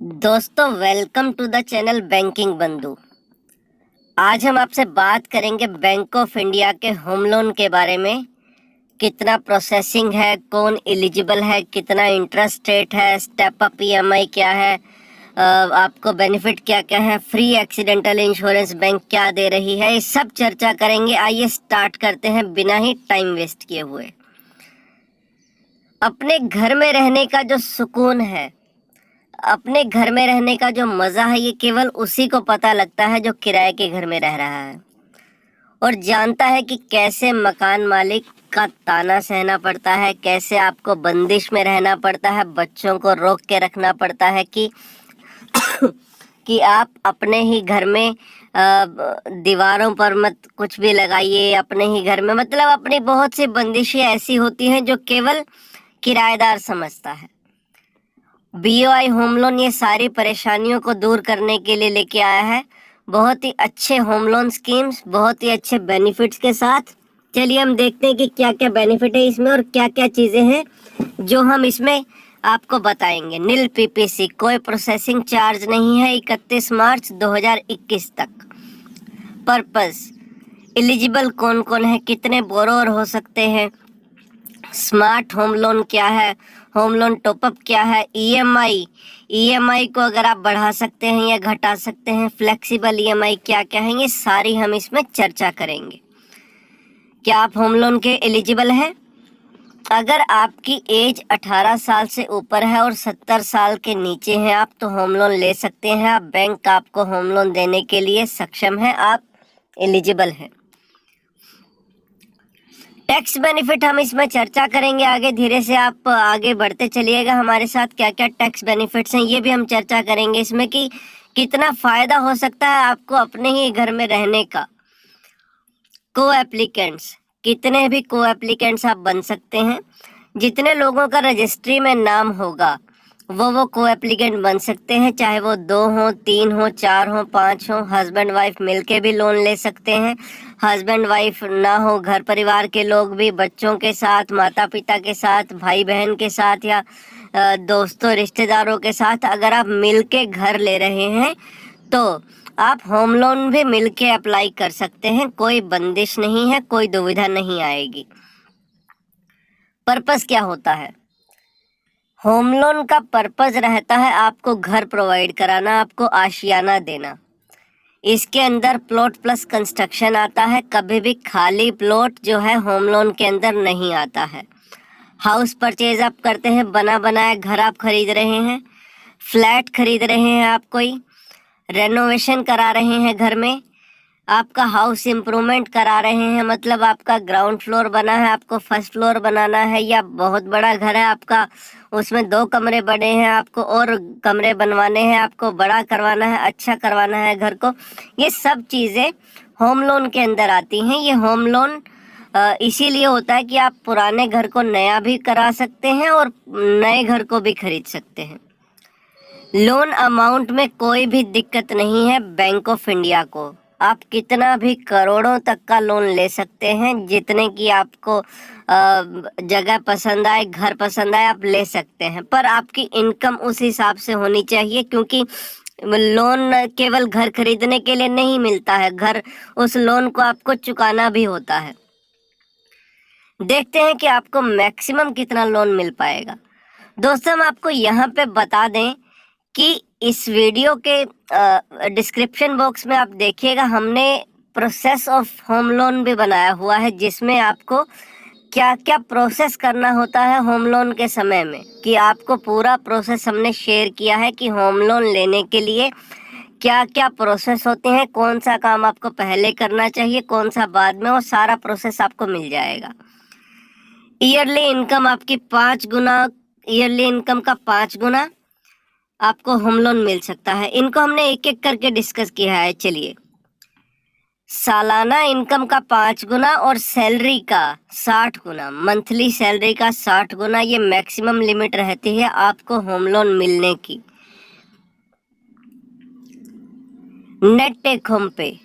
दोस्तों, welcome to the channel banking Bandhu. आज हम आपसे बात करेंगे बैंक ऑफ इंडिया के होम लोन के बारे में। कितना प्रोसेसिंग है, कौन एलिजिबल है, कितना इंटरेस्ट रेट है, स्टेप अप ईएमआई क्या है, आपको बेनिफिट क्या क्या है, फ्री एक्सीडेंटल इंश्योरेंस बैंक क्या दे रही है, ये सब चर्चा करेंगे। आइए स्टार्ट करते हैं बिना ही टाइम वेस्ट किए हुए। अपने घर में रहने का जो सुकून है, अपने घर में रहने का जो मजा है, ये केवल उसी को पता लगता है जो किराए के घर में रह रहा है और जानता है कि कैसे मकान मालिक का ताना सहना पड़ता है, कैसे आपको बंदिश में रहना पड़ता है, बच्चों को रोक के रखना पड़ता है कि आप अपने ही घर में दीवारों पर मत कुछ भी लगाइए। अपने ही घर में मतलब अपनी बहुत सी बंदिशें ऐसी होती हैं जो केवल किराएदार समझता है। बीओआई होम लोन ये सारी परेशानियों को दूर करने के लिए लेके आया है। बहुत ही अच्छे होम लोन स्कीम्स, बहुत ही अच्छे बेनिफिट्स के साथ। चलिए हम देखते हैं कि क्या क्या बेनिफिट है इसमें और क्या क्या चीज़ें हैं जो हम इसमें आपको बताएंगे। नील पीपीसी, कोई प्रोसेसिंग चार्ज नहीं है 31 मार्च 2021 तक। पर्पस, एलिजिबल कौन कौन है, कितने बोरोवर हो सकते हैं, स्मार्ट होम लोन क्या है, होम लोन टॉपअप क्या है, ईएमआई को अगर आप बढ़ा सकते हैं या घटा सकते हैं, फ्लेक्सिबल ईएमआई क्या क्या है, ये सारी हम इसमें चर्चा करेंगे। क्या आप होम लोन के एलिजिबल हैं? अगर आपकी एज 18 साल से ऊपर है और 70 साल के नीचे हैं आप, तो होम लोन ले सकते हैं आप। बैंक आपको होम लोन देने के लिए सक्षम है, आप एलिजिबल हैं। टैक्स बेनिफिट हम इसमें चर्चा करेंगे आगे। धीरे से आप आगे बढ़ते चलिएगा हमारे साथ। क्या क्या टैक्स बेनिफिट्स हैं ये भी हम चर्चा करेंगे इसमें, कि कितना फायदा हो सकता है आपको अपने ही घर में रहने का। को एप्लीकेंट्स, कितने भी को एप्लीकेंट्स आप बन सकते हैं। जितने लोगों का रजिस्ट्री में नाम होगा वो को एप्लीकेंट बन सकते हैं, चाहे वो 2 हो, 3 हो, 4 हो, 5 हो। हस्बैंड वाइफ मिलके भी लोन ले सकते हैं। हस्बैंड वाइफ ना हो, घर परिवार के लोग भी बच्चों के साथ, माता पिता के साथ, भाई बहन के साथ या दोस्तों रिश्तेदारों के साथ अगर आप मिलके घर ले रहे हैं तो आप होम लोन भी मिलके अप्लाई कर सकते हैं। कोई बंदिश नहीं है, कोई दुविधा नहीं आएगी। पर्पस क्या होता है? होम लोन का पर्पस रहता है आपको घर प्रोवाइड कराना, आपको आशियाना देना। इसके अंदर प्लॉट प्लस कंस्ट्रक्शन आता है। कभी भी खाली प्लॉट जो है होम लोन के अंदर नहीं आता है। हाउस परचेज आप करते हैं, बना बनाया घर आप खरीद रहे हैं, फ्लैट खरीद रहे हैं, आप कोई रेनोवेशन करा रहे हैं घर में, आपका हाउस इम्प्रूवमेंट करा रहे हैं, मतलब आपका ग्राउंड फ्लोर बना है, आपको फर्स्ट फ्लोर बनाना है, या बहुत बड़ा घर है आपका, उसमें 2 कमरे बड़े हैं, आपको और कमरे बनवाने हैं, आपको बड़ा करवाना है, अच्छा करवाना है घर को। ये सब चीज़ें होम लोन के अंदर आती हैं। ये होम लोन इसीलिए होता है कि आप पुराने घर को नया भी करा सकते हैं और नए घर को भी खरीद सकते हैं। लोन अमाउंट में कोई भी दिक्कत नहीं है बैंक ऑफ इंडिया को। आप कितना भी करोड़ों तक का लोन ले सकते हैं, जितने की आपको जगह पसंद आए, घर पसंद आए, आप ले सकते हैं। पर आपकी इनकम उस हिसाब से होनी चाहिए, क्योंकि लोन केवल घर खरीदने के लिए नहीं मिलता है, घर उस लोन को आपको चुकाना भी होता है। देखते हैं कि आपको मैक्सिमम कितना लोन मिल पाएगा। दोस्तों, हम आपको यहाँ पे बता दें कि इस वीडियो के डिस्क्रिप्शन बॉक्स में आप देखिएगा, हमने प्रोसेस ऑफ होम लोन भी बनाया हुआ है, जिसमें आपको क्या क्या प्रोसेस करना होता है होम लोन के समय में, कि आपको पूरा प्रोसेस हमने शेयर किया है कि होम लोन लेने के लिए क्या क्या प्रोसेस होते हैं, कौन सा काम आपको पहले करना चाहिए, कौन सा बाद में, वो सारा प्रोसेस आपको मिल जाएगा। ईयरली इनकम आपकी 5 गुना, ईयरली इनकम का 5 गुना आपको होम लोन मिल सकता है। इनको हमने एक एक करके डिस्कस किया है। चलिए, सालाना इनकम का 5 गुना और सैलरी का 60 गुना, मंथली सैलरी का 60 गुना, ये मैक्सिमम लिमिट रहती है आपको होम लोन मिलने की। नेट टेक होम पे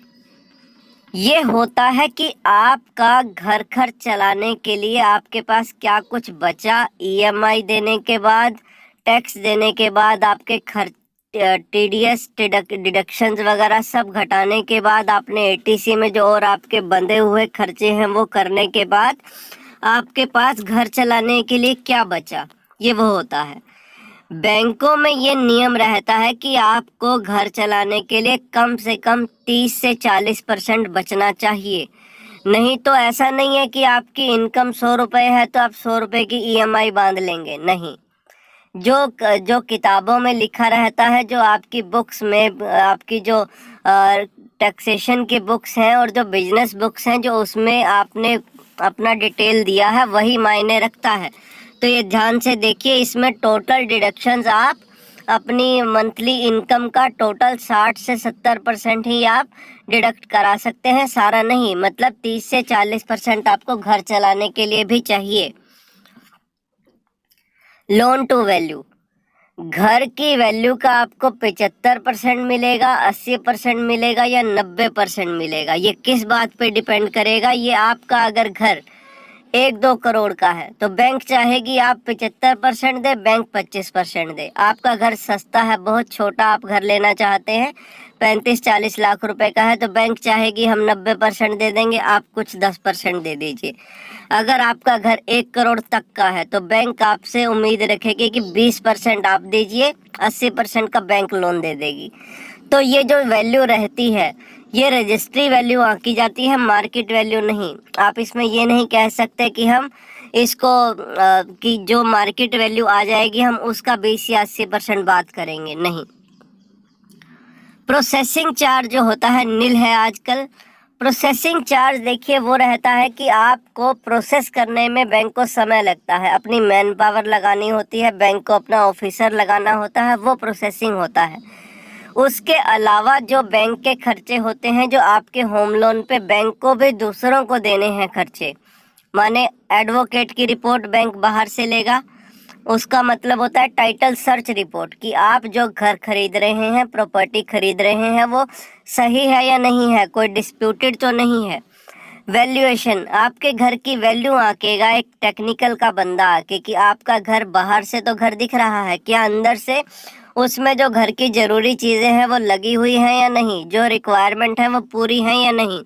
ये होता है कि आपका घर खर्च चलाने के लिए आपके पास क्या कुछ बचा, ईएमआई देने के बाद, टैक्स देने के बाद आपके खर्च टीडीएस डिडक्शंस वगैरह सब घटाने के बाद आपने एटीसी में जो और आपके बंधे हुए खर्चे हैं वो करने के बाद आपके पास घर चलाने के लिए क्या बचा, ये वो होता है। बैंकों में ये नियम रहता है कि आपको घर चलाने के लिए कम से कम 30 से 40% बचना चाहिए। नहीं तो ऐसा नहीं है कि आपकी इनकम 100 रुपये है तो आप 100 रुपये की ईएमआई बांध लेंगे, नहीं। जो किताबों में लिखा रहता है, जो आपकी बुक्स में आपकी जो टैक्सेशन की बुक्स हैं और जो बिजनेस बुक्स हैं, जो उसमें आपने अपना डिटेल दिया है वही मायने रखता है। तो ये ध्यान से देखिए, इसमें टोटल डिडक्शंस आप अपनी मंथली इनकम का टोटल 60 से 70% ही आप डिडक्ट करा सकते हैं, सारा नहीं। मतलब 30 से 40% आपको घर चलाने के लिए भी चाहिए। लोन टू वैल्यू, घर की वैल्यू का आपको 75% मिलेगा, 80% मिलेगा या 90% मिलेगा, ये किस बात पे डिपेंड करेगा? ये आपका अगर घर 1-2 करोड़ का है तो बैंक चाहेगी आप 75% दे, बैंक 25% दे। आपका घर सस्ता है, बहुत छोटा आप घर लेना चाहते हैं, 35-40 लाख रुपए का है, तो बैंक चाहेगी हम 90% दे देंगे, आप कुछ 10% दे दीजिए। अगर आपका घर 1 करोड़ तक का है तो बैंक आपसे उम्मीद रखेगी कि 20% आप दीजिए, 80% का बैंक लोन दे देगी। तो ये जो वैल्यू रहती है ये रजिस्ट्री वैल्यू आंकी जाती है, मार्केट वैल्यू नहीं। आप इसमें ये नहीं कह सकते कि हम इसको कि जो मार्केट वैल्यू आ जाएगी हम उसका 20 या 80% बात करेंगे, नहीं। प्रोसेसिंग चार्ज जो होता है नील है आजकल। प्रोसेसिंग चार्ज देखिए वो रहता है कि आपको प्रोसेस करने में बैंक को समय लगता है, अपनी मैन पावर लगानी होती है, बैंक को अपना ऑफिसर लगाना होता है, वो प्रोसेसिंग होता है। उसके अलावा जो बैंक के खर्चे होते हैं, जो आपके होम लोन पे बैंक को भी दूसरों को देने हैं खर्चे, माने एडवोकेट की रिपोर्ट बैंक बाहर से लेगा, उसका मतलब होता है टाइटल सर्च रिपोर्ट कि आप जो घर खरीद रहे हैं, प्रॉपर्टी खरीद रहे हैं, वो सही है या नहीं है, कोई डिस्प्यूटेड तो नहीं है। वैल्यूएशन, आपके घर की वैल्यू आंकेगा एक टेक्निकल का बंदा आके कि आपका घर बाहर से तो घर दिख रहा है, क्या अंदर से उसमें जो घर की ज़रूरी चीज़ें हैं वो लगी हुई हैं या नहीं, जो रिक्वायरमेंट है वो पूरी हैं या नहीं।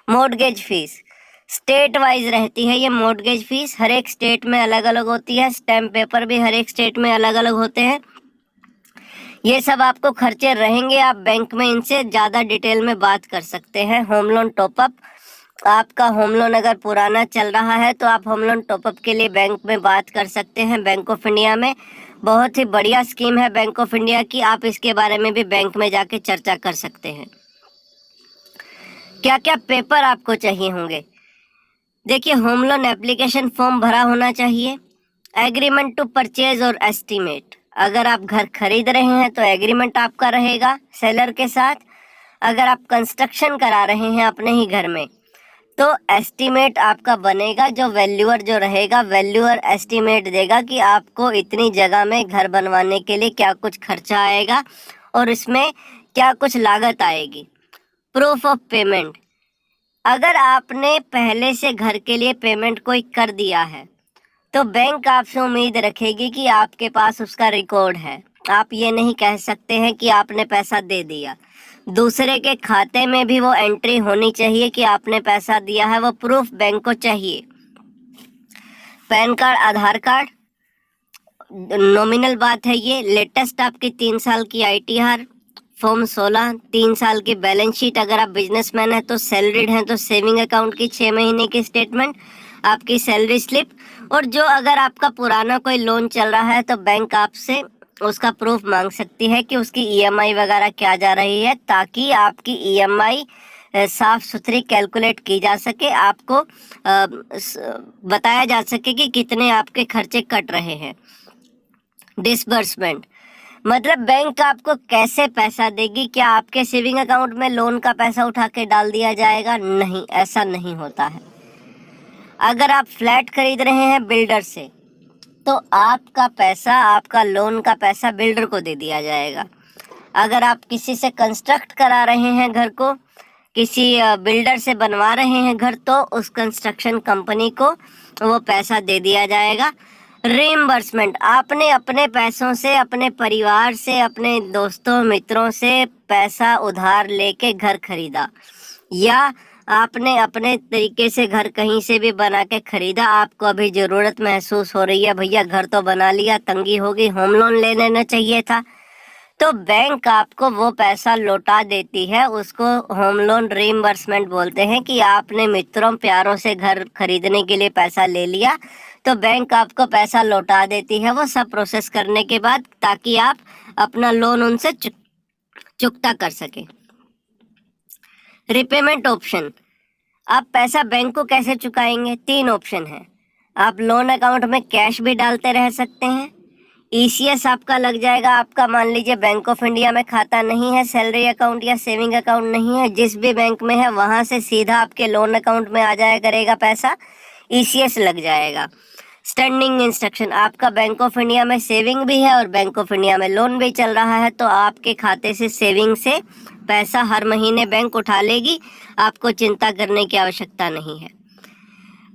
मॉर्गेज फीस स्टेट वाइज रहती है, ये मॉर्गेज फीस हर एक स्टेट में अलग अलग होती है, स्टैम्प पेपर भी हर एक स्टेट में अलग अलग होते हैं। ये सब आपको खर्चे रहेंगे, आप बैंक में इनसे ज़्यादा डिटेल में बात कर सकते हैं। होम लोन टॉपअप, आपका होम लोन अगर पुराना चल रहा है तो आप होम लोन टॉपअप के लिए बैंक में बात कर सकते हैं। बैंक ऑफ इंडिया में बहुत ही बढ़िया स्कीम है बैंक ऑफ इंडिया की, आप इसके बारे में भी बैंक में जाके चर्चा कर सकते हैं। क्या क्या पेपर आपको चाहिए होंगे? देखिए, होम लोन एप्लीकेशन फॉर्म भरा होना चाहिए, एग्रीमेंट टू परचेज और एस्टीमेट, अगर आप घर खरीद रहे हैं तो एग्रीमेंट आपका रहेगा सेलर के साथ। अगर आप कंस्ट्रक्शन करा रहे हैं अपने ही घर में तो एस्टीमेट आपका बनेगा, जो वैल्यूअर जो रहेगा, वैल्यूअर एस्टीमेट देगा कि आपको इतनी जगह में घर बनवाने के लिए क्या कुछ खर्चा आएगा और इसमें क्या कुछ लागत आएगी। प्रूफ ऑफ पेमेंट, अगर आपने पहले से घर के लिए पेमेंट कोई कर दिया है तो बैंक आपसे उम्मीद रखेगी कि आपके पास उसका रिकॉर्ड है। आप ये नहीं कह सकते हैं कि आपने पैसा दे दिया, दूसरे के खाते में भी वो एंट्री होनी चाहिए कि आपने पैसा दिया है, वो प्रूफ बैंक को चाहिए। पैन कार्ड, आधार कार्ड, नॉमिनल बात है ये। लेटेस्ट आपकी 3 साल की ITR, फॉर्म 16, 3 साल की बैलेंस शीट, अगर आप बिजनेसमैन हैं तो सैलरीड हैं तो सेविंग अकाउंट की 6 महीने की स्टेटमेंट, आपकी सैलरी स्लिप, और जो अगर आपका पुराना कोई लोन चल रहा है तो बैंक आपसे उसका प्रूफ मांग सकती है कि उसकी EMI वगैरह क्या जा रही है, ताकि आपकी EMI साफ सुथरी कैलकुलेट की जा सके, आपको बताया जा सके कि कितने आपके खर्चे कट रहे हैं। डिसबर्समेंट, मतलब बैंक आपको कैसे पैसा देगी, क्या आपके सेविंग अकाउंट में लोन का पैसा उठा के डाल दिया जाएगा? नहीं, ऐसा नहीं होता है। अगर आप फ्लैट खरीद रहे हैं बिल्डर से तो आपका पैसा, आपका लोन का पैसा बिल्डर को दे दिया जाएगा। अगर आप किसी से कंस्ट्रक्ट करा रहे हैं घर को, किसी बिल्डर से बनवा रहे हैं घर, तो उस कंस्ट्रक्शन कंपनी को वो पैसा दे दिया जाएगा। रीइंबर्समेंट, आपने अपने पैसों से, अपने परिवार से, अपने दोस्तों मित्रों से पैसा उधार लेके घर खरीदा, या आपने अपने तरीके से घर कहीं से भी बना के खरीदा, आपको अभी जरूरत महसूस हो रही है, भैया घर तो बना लिया, तंगी हो गई, होम लोन ले लेना चाहिए था, तो बैंक आपको वो पैसा लौटा देती है। उसको होम लोन रीइंबर्समेंट बोलते हैं कि आपने मित्रों प्यारों से घर खरीदने के लिए पैसा ले लिया, तो बैंक आपको पैसा लौटा देती है वो सब प्रोसेस करने के बाद, ताकि आप अपना लोन उनसे चुकता कर सके। रिपेमेंट ऑप्शन, आप पैसा बैंक को कैसे चुकाएंगे? 3 ऑप्शन है। आप लोन अकाउंट में कैश भी डालते रह सकते हैं, ईसीएस आपका लग जाएगा, आपका मान लीजिए बैंक ऑफ इंडिया में खाता नहीं है, सैलरी अकाउंट या सेविंग अकाउंट नहीं है, जिस भी बैंक में है वहां से सीधा आपके लोन अकाउंट में आ जाया करेगा पैसा, ईसीएस लग जाएगा। स्टैंडिंग इंस्ट्रक्शन, आपका बैंक ऑफ इंडिया में सेविंग भी है और बैंक ऑफ इंडिया में लोन भी चल रहा है, तो आपके खाते से सेविंग से पैसा हर महीने बैंक उठा लेगी, आपको चिंता करने की आवश्यकता नहीं है।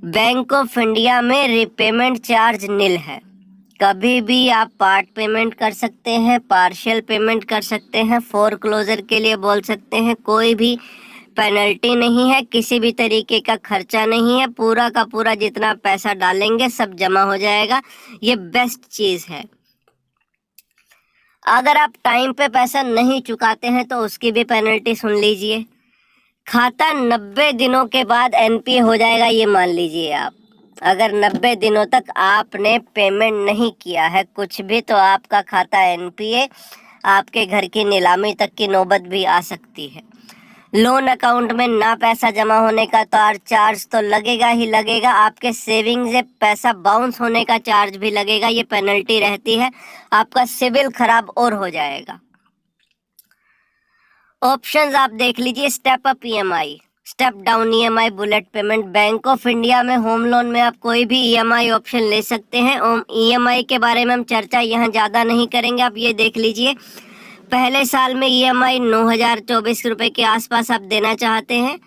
बैंक ऑफ इंडिया में रिपेमेंट चार्ज निल है, कभी भी आप पार्ट पेमेंट कर सकते हैं, पार्शियल पेमेंट कर सकते हैं, फोरक्लोजर के लिए बोल सकते हैं, कोई भी पेनल्टी नहीं है, किसी भी तरीके का खर्चा नहीं है, पूरा का पूरा जितना पैसा डालेंगे सब जमा हो जाएगा, ये बेस्ट चीज़ है। अगर आप टाइम पे पैसा नहीं चुकाते हैं तो उसकी भी पेनल्टी सुन लीजिए, खाता 90 दिनों के बाद एनपीए हो जाएगा, ये मान लीजिए आप। अगर 90 दिनों तक आपने पेमेंट नहीं किया है कुछ भी, तो आपका खाता एनपीए, आपके घर की नीलामी तक की नौबत भी आ सकती है। लोन अकाउंट में ना पैसा जमा होने का तो चार्ज तो लगेगा ही लगेगा, आपके सेविंग से पैसा बाउंस होने का चार्ज भी लगेगा, ये पेनल्टी रहती है, आपका सिविल खराब और हो जाएगा। ऑप्शंस आप देख लीजिए, step up EMI, step down EMI, bullet payment. Bank of India में होम लोन में आप कोई भी ईएमआई ऑप्शन ले सकते हैं। ईएमआई के बारे में हम चर्चा यहाँ ज़्यादा नहीं करेंगे, आप ये देख लीजिए। पहले साल में ईएमआई 9,024 रुपये के आसपास आप देना चाहते हैं,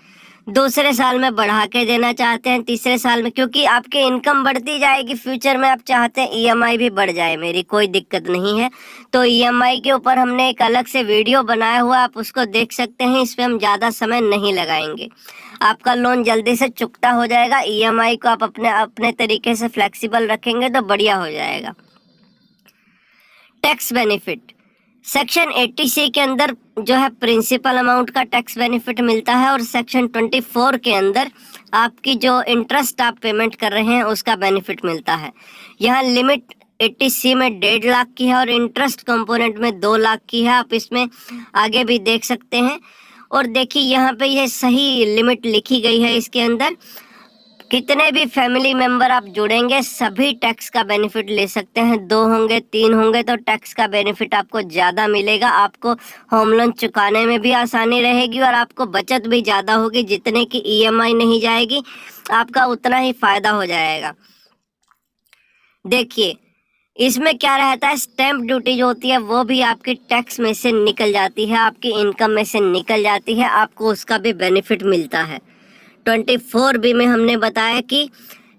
दूसरे साल में बढ़ा के देना चाहते हैं, तीसरे साल में, क्योंकि आपकी इनकम बढ़ती जाएगी, फ्यूचर में आप चाहते हैं ईएमआई भी बढ़ जाए मेरी, कोई दिक्कत नहीं है। तो ईएमआई के ऊपर हमने एक अलग से वीडियो बनाया हुआ, आप उसको देख सकते हैं, इस पर हम ज़्यादा समय नहीं लगाएंगे, आपका लोन जल्दी से चुकता हो जाएगा। ईएमआई को आप अपने तरीके से फ्लेक्सिबल रखेंगे तो बढ़िया हो जाएगा। टैक्स बेनिफिट, सेक्शन 80C के अंदर जो है प्रिंसिपल अमाउंट का टैक्स बेनिफिट मिलता है, और सेक्शन 24 के अंदर आपकी जो इंटरेस्ट आप पेमेंट कर रहे हैं उसका बेनिफिट मिलता है। यहाँ लिमिट 80C में 1.5 लाख की है और इंटरेस्ट कंपोनेंट में 2 लाख की है, आप इसमें आगे भी देख सकते हैं। और देखिए यहाँ पे यह सही लिमिट लिखी गई है, इसके अंदर कितने भी फैमिली मेंबर आप जुड़ेंगे सभी टैक्स का बेनिफिट ले सकते हैं, 2 होंगे 3 होंगे तो टैक्स का बेनिफिट आपको ज़्यादा मिलेगा, आपको होम लोन चुकाने में भी आसानी रहेगी और आपको बचत भी ज़्यादा होगी, जितने की ईएमआई नहीं जाएगी आपका उतना ही फ़ायदा हो जाएगा। देखिए इसमें क्या रहता है, स्टैंप ड्यूटी जो होती है वो भी आपकी टैक्स में से निकल जाती है, आपकी इनकम में से निकल जाती है, आपको उसका भी बेनिफिट मिलता है। 24B में हमने बताया कि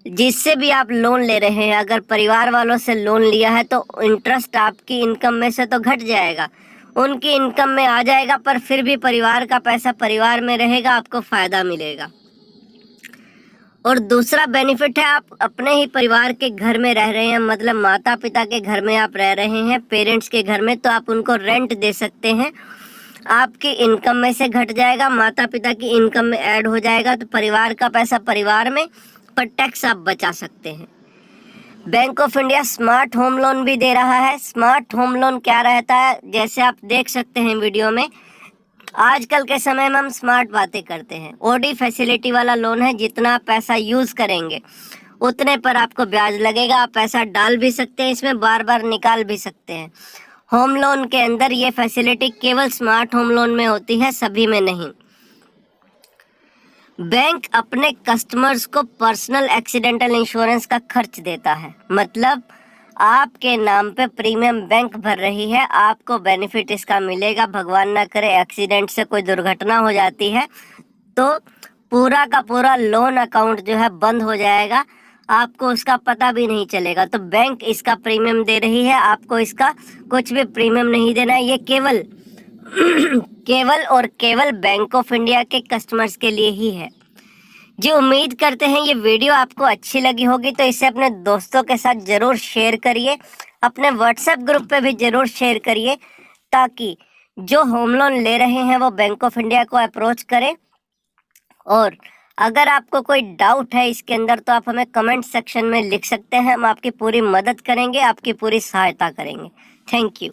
जिससे भी आप लोन ले रहे हैं, अगर परिवार वालों से लोन लिया है तो इंटरेस्ट आपकी इनकम में से तो घट जाएगा, उनकी इनकम में आ जाएगा, पर फिर भी परिवार का पैसा परिवार में रहेगा, आपको फ़ायदा मिलेगा। और दूसरा बेनिफिट है, आप अपने ही परिवार के घर में रह रहे हैं, मतलब माता पिता के घर में आप रह रहे हैं, पेरेंट्स के घर में, तो आप उनको रेंट दे सकते हैं, आपकी इनकम में से घट जाएगा, माता पिता की इनकम में ऐड हो जाएगा, तो परिवार का पैसा परिवार में, पर टैक्स आप बचा सकते हैं। Bank of India smart home loan भी दे रहा है। स्मार्ट होम लोन क्या रहता है, जैसे आप देख सकते हैं वीडियो में, आजकल के समय में हम स्मार्ट बातें करते हैं, ओडी फैसिलिटी वाला लोन है, जितना आप पैसा यूज़ करेंगे उतने पर आपको ब्याज लगेगा, आप पैसा डाल भी सकते हैं इसमें, बार बार निकाल भी सकते हैं। होम लोन के अंदर ये फैसिलिटी केवल स्मार्ट होम लोन में होती है, सभी में नहीं। बैंक अपने कस्टमर्स को पर्सनल एक्सीडेंटल इंश्योरेंस का खर्च देता है, मतलब आपके नाम पे प्रीमियम बैंक भर रही है, आपको बेनिफिट इसका मिलेगा। भगवान ना करे एक्सीडेंट से कोई दुर्घटना हो जाती है तो पूरा का पूरा लोन अकाउंट जो है बंद हो जाएगा, आपको उसका पता भी नहीं चलेगा। तो बैंक इसका प्रीमियम दे रही है, आपको इसका कुछ भी प्रीमियम नहीं देना है। ये केवल केवल और केवल बैंक ऑफ इंडिया के कस्टमर्स के लिए ही है। जी उम्मीद करते हैं ये वीडियो आपको अच्छी लगी होगी, तो इसे अपने दोस्तों के साथ ज़रूर शेयर करिए, अपने व्हाट्सएप ग्रुप पे भी ज़रूर शेयर करिए, ताकि जो होम लोन ले रहे हैं वो बैंक ऑफ इंडिया को अप्रोच करें। और अगर आपको कोई डाउट है इसके अंदर तो आप हमें कमेंट सेक्शन में लिख सकते हैं, हम आपकी पूरी मदद करेंगे, आपकी पूरी सहायता करेंगे। Thank you.